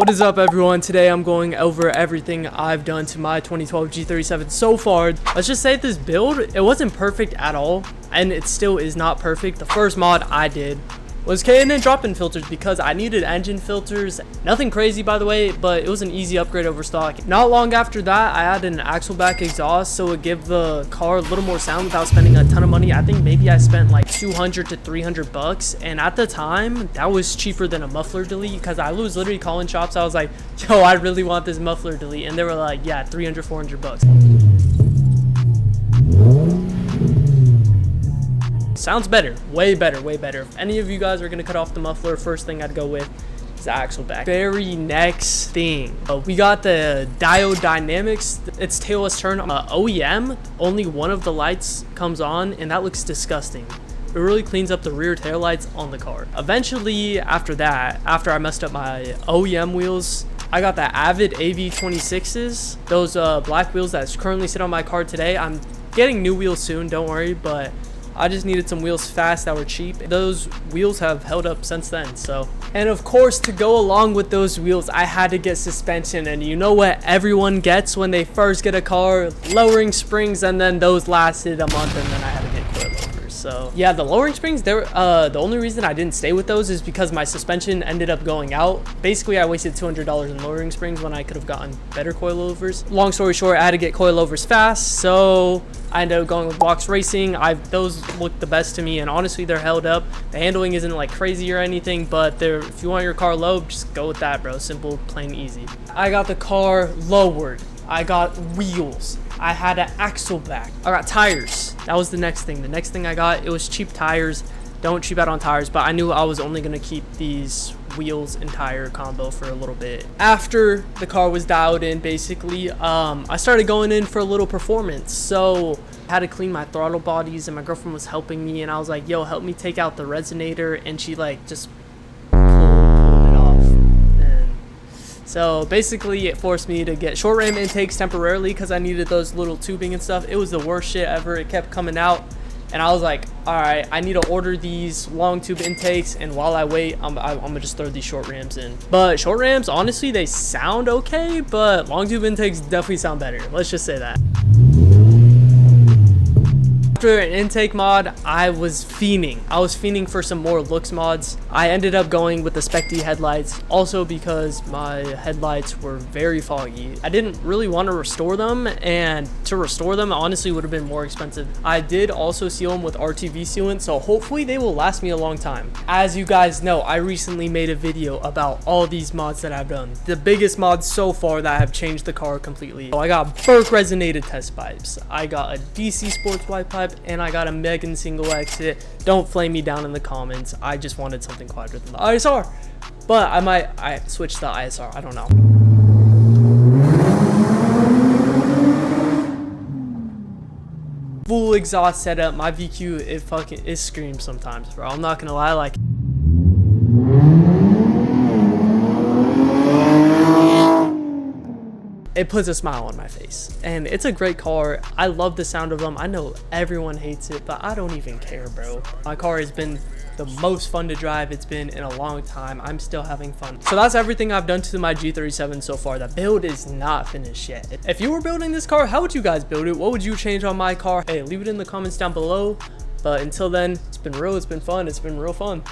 What is up, everyone? Today I'm going over everything I've done to my 2012 G37 so far. Let's just say this build, it wasn't perfect at all, and it still is not perfect. The first mod I did was K&N drop-in filters because I needed engine filters. Nothing crazy, by the way, but it was an easy upgrade over stock. Not long after that, I added an axle back exhaust so it would give the car a little more sound without spending a ton of money. I think maybe I spent like 200 to 300 bucks, and at the time that was cheaper than a muffler delete because I was literally calling shops. I was like, yo, I really want this muffler delete, and they were like, yeah, 300, 400 bucks. Sounds better, way better, way better. If any of you guys are gonna cut off the muffler, first thing I'd go with is the axle back. Very next thing, we got the diode dynamics. It's tailless turn. OEM, only one of the lights comes on, and that looks disgusting. It really cleans up the rear tail lights on the car. Eventually, after that, after I messed up my OEM wheels, I got the Avid AV26s. Those black wheels that currently sit on my car today. I'm getting new wheels soon, don't worry, but I just needed some wheels fast that were cheap. Those wheels have held up since then, so. And of course, to go along with those wheels, I had to get suspension. And you know what everyone gets when they first get a car? Lowering springs, and then those lasted a month, and then I had to get coilovers. So yeah, the lowering springs, the only reason I didn't stay with those is because my suspension ended up going out. Basically, I wasted $200 in lowering springs when I could have gotten better coilovers. Long story short, I had to get coilovers fast, so I ended up going with Blox Racing. Those look the best to me, and honestly, they're held up. The handling isn't like crazy or anything, but if you want your car low, just go with that, bro. Simple, plain, easy. I got the car lowered. I got wheels. I had an axle back. I got tires. That was the next thing. The next thing I got, it was cheap tires. Don't cheap out on tires, but I knew I was only gonna keep these wheels and tire combo for a little bit. After the car was dialed in, basically, I started going in for a little performance. So I had to clean my throttle bodies, and my girlfriend was helping me, and I was like, yo, help me take out the resonator, and she like just pulled it off. And so basically it forced me to get short ram intakes temporarily because I needed those little tubing and stuff. It was the worst shit ever. It kept coming out. And I was like, all right, I need to order these long tube intakes, and while I wait, I'm gonna just throw these short rams in. But short rams, honestly, they sound okay, but long tube intakes definitely sound better. Let's just say that. After an intake mod, I was fiending. I was fiending for some more looks mods. I ended up going with the Spec D headlights, also because my headlights were very foggy. I didn't really want to restore them, and to restore them honestly would have been more expensive. I did also seal them with RTV sealant, so hopefully they will last me a long time. As you guys know, I recently made a video about all these mods that I've done. The biggest mods so far that have changed the car completely. So I got Berk resonated test pipes. I got a DC sports white pipe, and I got a Megan single exit. Don't flame me down in the comments. I just wanted something quieter than the ISR, but I switched the ISR. I don't know. Full exhaust setup. My VQ, it screams sometimes, bro. I'm not gonna lie, like. It puts a smile on my face, and it's a great car. I love the sound of them. I know everyone hates it, but I don't even care, bro. My car has been the most fun to drive it's been in a long time. I'm still having fun. So that's everything I've done to my G37 so far. The build is not finished yet. If you were building this car, how would you guys build it? What would you change on my car? Hey, leave it in the comments down below. But until then, it's been real, it's been fun, it's been real fun.